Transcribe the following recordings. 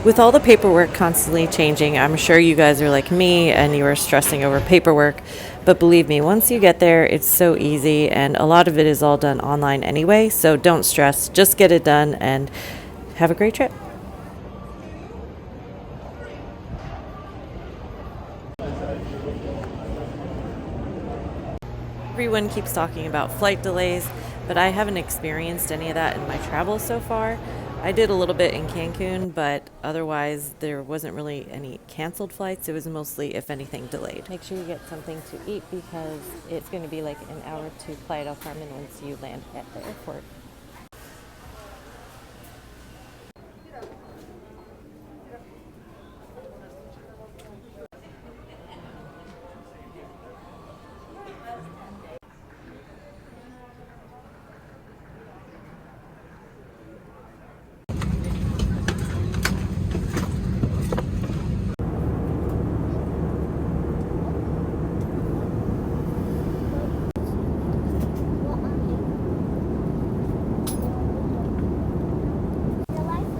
With all the paperwork constantly changing, I'm sure you guys are like me and you are stressing over paperwork. But believe me, once you get there, it's so easy, and a lot of it is all done online anyway. So don't stress, just get it done and have a great trip. Everyone keeps talking about flight delays, but I haven't experienced any of that in my travels so far. I did a little bit in Cancun, but otherwise there wasn't really any canceled flights. It was mostly, if anything, delayed. Make sure you get something to eat because it's going to be like an hour to Playa del Carmen once you land at the airport.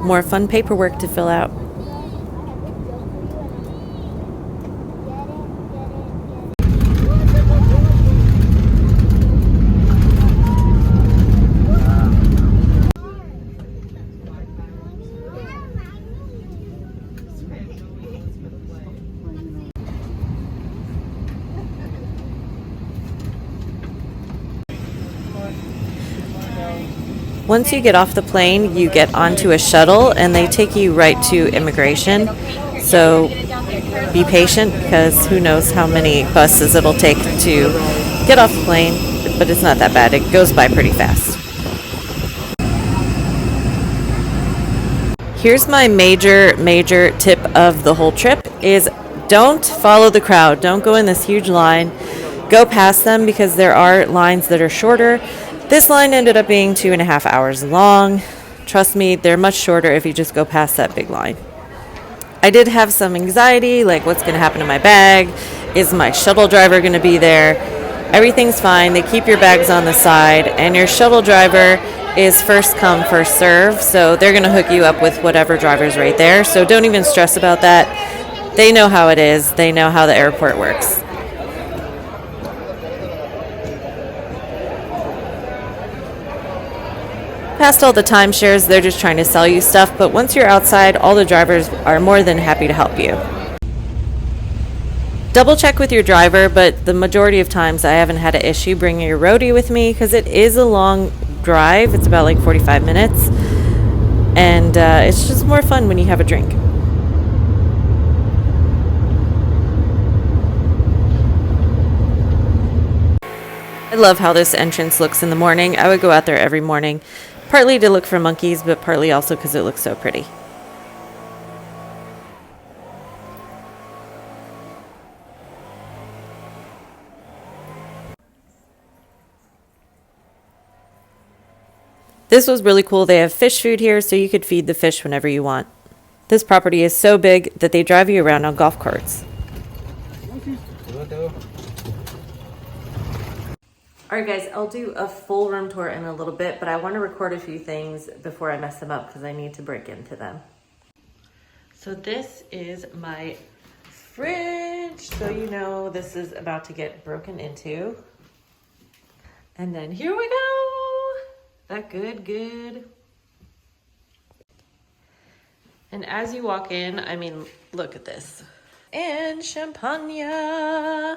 More fun paperwork to fill out. Once you get off the plane, you get onto a shuttle and they take you right to immigration. So be patient because who knows how many buses it'll take to get off the plane, but it's not that bad. It goes by pretty fast. Here's my major tip of the whole trip is don't follow the crowd. Don't go in this huge line. Go past them because there are lines that are shorter. This line ended up being 2.5 hours long. Trust me, they're much shorter if you just go past that big line. I did have some anxiety, like what's going to happen to my bag? Is my shuttle driver going to be there? Everything's fine. They keep your bags on the side, and your shuttle driver is first come, first serve. So they're going to hook you up with whatever driver's right there. So don't even stress about that. They know how it is. They know how the airport works. Past all the timeshares, they're just trying to sell you stuff, but once you're outside, all the drivers are more than happy to help you. Double check with your driver, but the majority of times I haven't had an issue bringing your roadie with me because it is a long drive. It's about like 45 minutes, and it's just more fun when you have a drink. I love how this entrance looks in the morning. I would go out there every morning. Partly to look for monkeys, but partly also because it looks so pretty. This was really cool. They have fish food here, so you could feed the fish whenever you want. This property is so big that they drive you around on golf carts. Alright guys, I'll do a full room tour in a little bit, but I want to record a few things before I mess them up because I need to break into them. So this is my fridge. So you know this is about to get broken into. And then here we go. That good. And as you walk in, I mean, look at this. And champagne.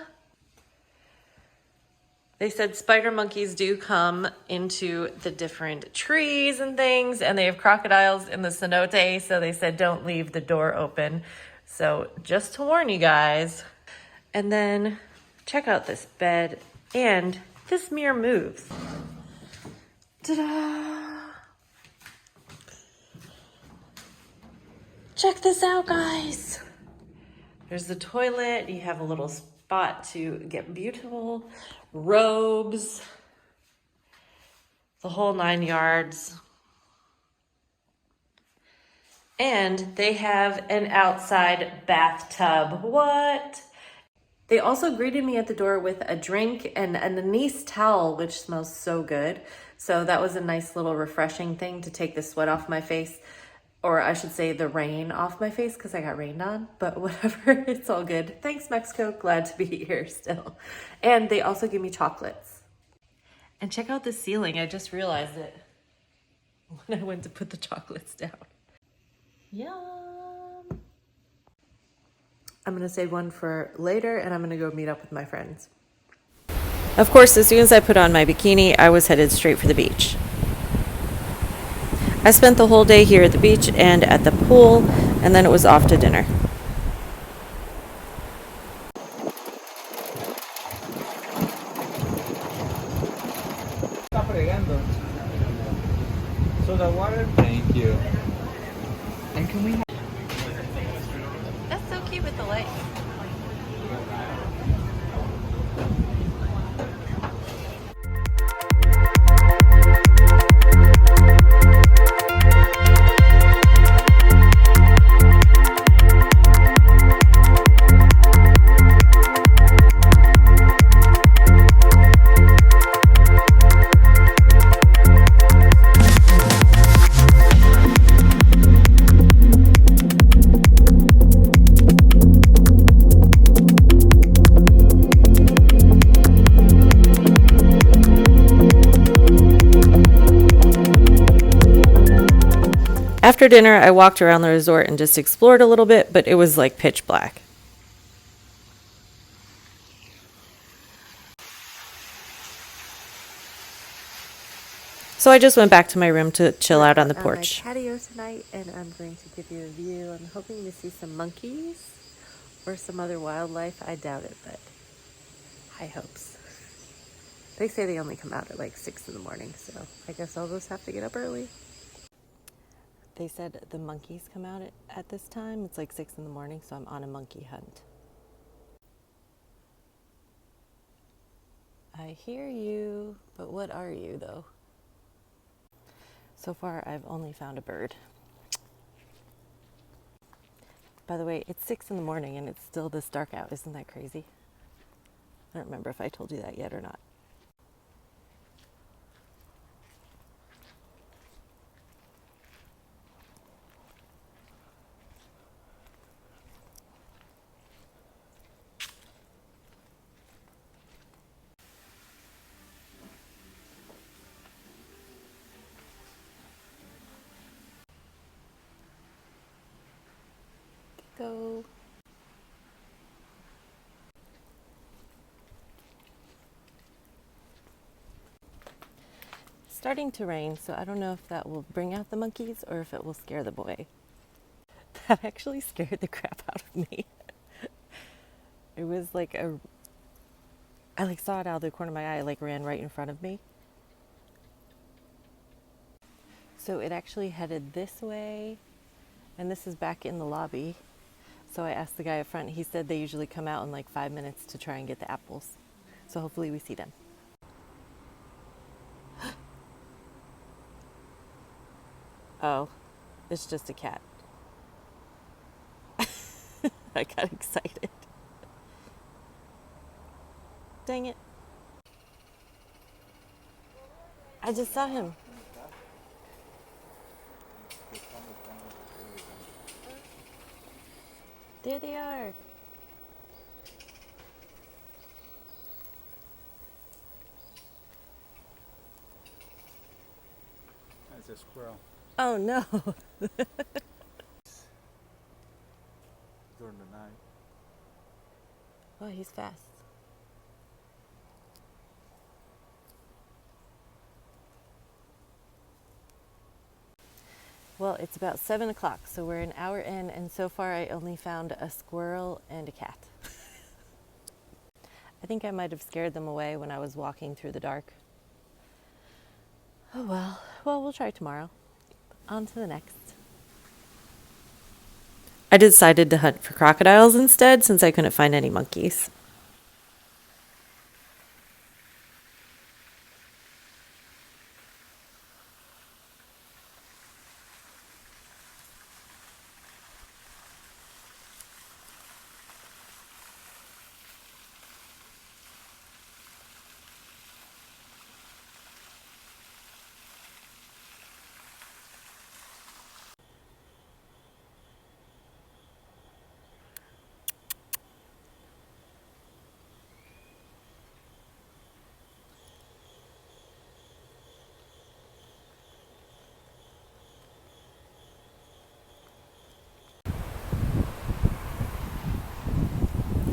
They said spider monkeys do come into the different trees and things, and they have crocodiles in the cenote, so they said don't leave the door open. So just to warn you guys. And then check out this bed, and this mirror moves. Ta-da! Check this out, guys. There's the toilet. You have a little spot to get beautiful robes, the whole 9 yards. And they have an outside bathtub. What? They also greeted me at the door with a drink and a nice towel, which smells so good. So that was a nice little refreshing thing to take the sweat off my face. or I should say the rain off my face because I got rained on, but whatever, it's all good. Thanks, Mexico. Glad to be here still. And they also give me chocolates. And check out the ceiling. I just realized it when I went to put the chocolates down. Yum. I'm gonna save one for later and I'm gonna go meet up with my friends. Of course, as soon as I put on my bikini, I was headed straight for the beach. I spent the whole day here at the beach and at the pool, and then it was off to dinner. So the water. Thank you. And can we? That's so cute with the lights. After dinner, I walked around the resort and just explored a little bit, but it was like pitch black. So I just went back to my room to chill out on the porch. I'm on my patio tonight, and I'm going to give you a view. I'm hoping to see some monkeys or some other wildlife. I doubt it, but high hopes. They say they only come out at like 6 in the morning, so I guess I'll just have to get up early. They said the monkeys come out at this time. It's like 6 in the morning, so I'm on a monkey hunt. I hear you, but what are you, though? So far, I've only found a bird. By the way, it's 6 in the morning and it's still this dark out. Isn't that crazy? I don't remember if I told you that yet or not. Go. Starting to rain, so I don't know if that will bring out the monkeys or if it will scare them away. That actually scared the crap out of me. It was like I saw it out of the corner of my eye, it ran right in front of me. So it actually headed this way, and this is back in the lobby. So I asked the guy up front, he said they usually come out in like 5 minutes to try and get the apples. So hopefully we see them. Oh, it's just a cat. I got excited. Dang it. I just saw him. There they are. That's a squirrel. Oh no. During the night. Oh, he's fast. Well, it's about 7 o'clock, so we're an hour in, and so far I only found a squirrel and a cat. I think I might have scared them away when I was walking through the dark. Oh well. Well, we'll try tomorrow. On to the next. I decided to hunt for crocodiles instead since I couldn't find any monkeys.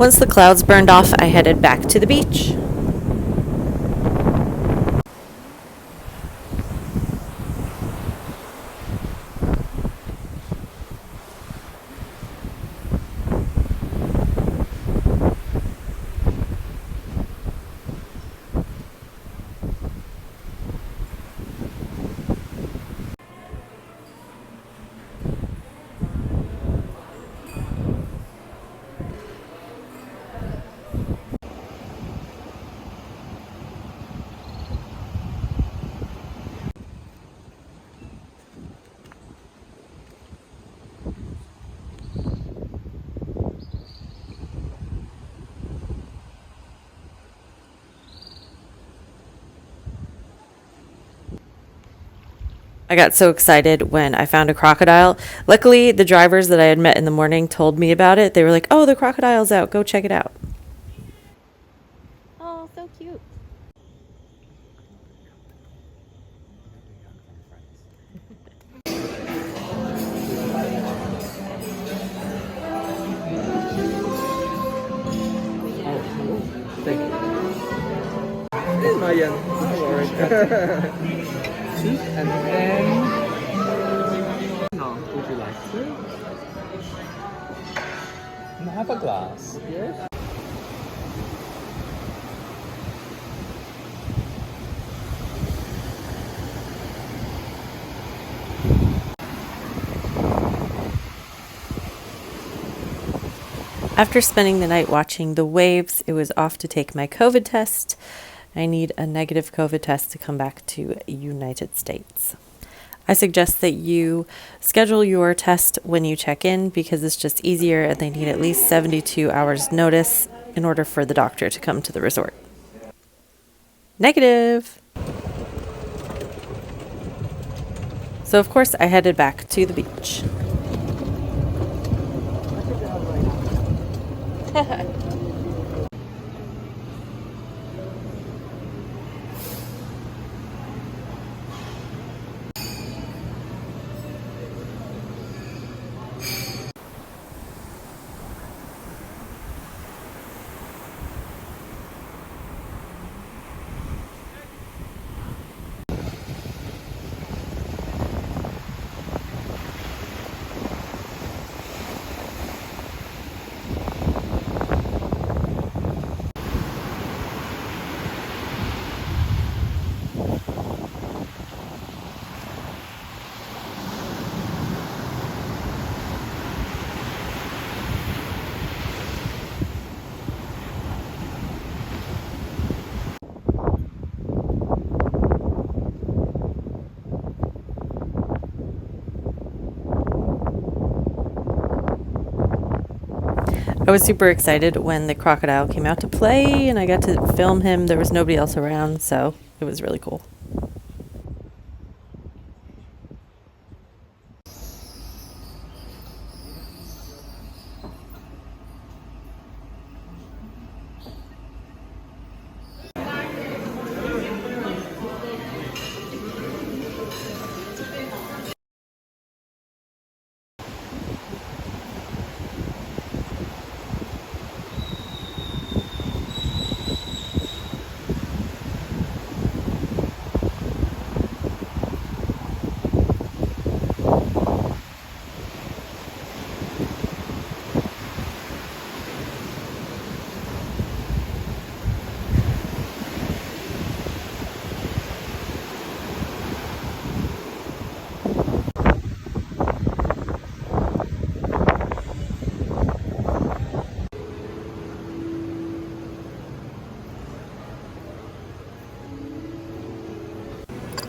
Once the clouds burned off, I headed back to the beach. I got so excited when I found a crocodile. Luckily, the drivers that I had met in the morning told me about it. They were like, "Oh, the crocodile's out. Go check it out." Oh, so cute. Thank you. Maya, no worries. And then, no, would you like to? And have a glass. Yes. After spending the night watching the waves, it was off to take my COVID test. I need a negative COVID test to come back to United States. I suggest that you schedule your test when you check in because it's just easier and they need at least 72 hours notice in order for the doctor to come to the resort. Negative! So of course I headed back to the beach. I was super excited when the crocodile came out to play and I got to film him. There was nobody else around, so it was really cool.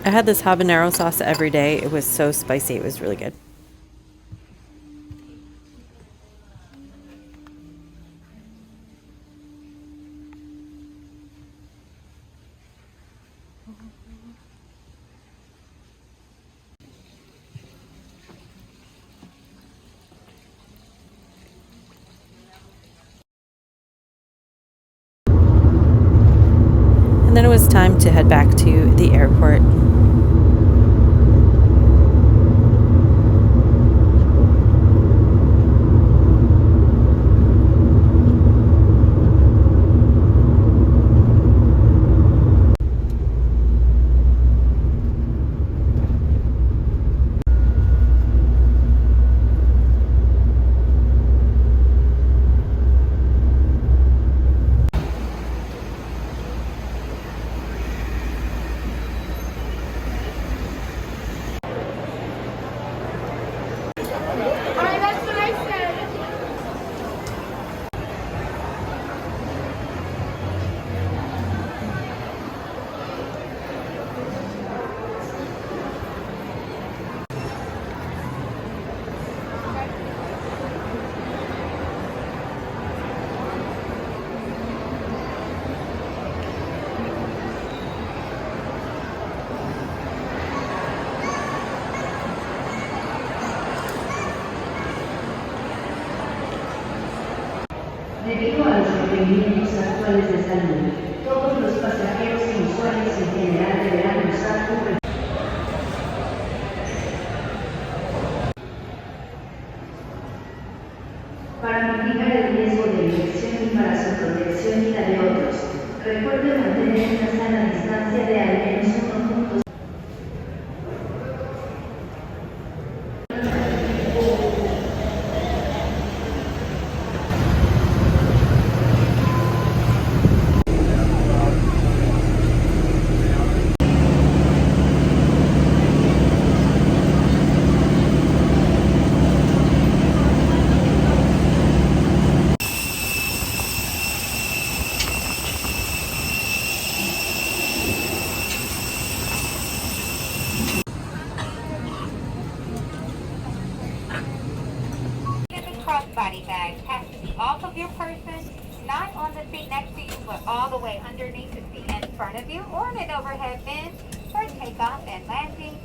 I had this habanero sauce every day. It was so spicy. It was really good. And then it was time to head back to the airport. Debido a los requerimientos actuales de salud, todos los pasajeros y usuarios en general deberán usar cubrebocas. Para mitigar el riesgo de infección y para su protección y la de otros, recuerde mantener una sana distancia de al menos 1.5 crossbody bag has to be off of your person, not on the seat next to you, but all the way underneath the seat in front of you or in an overhead bin for takeoff and landing.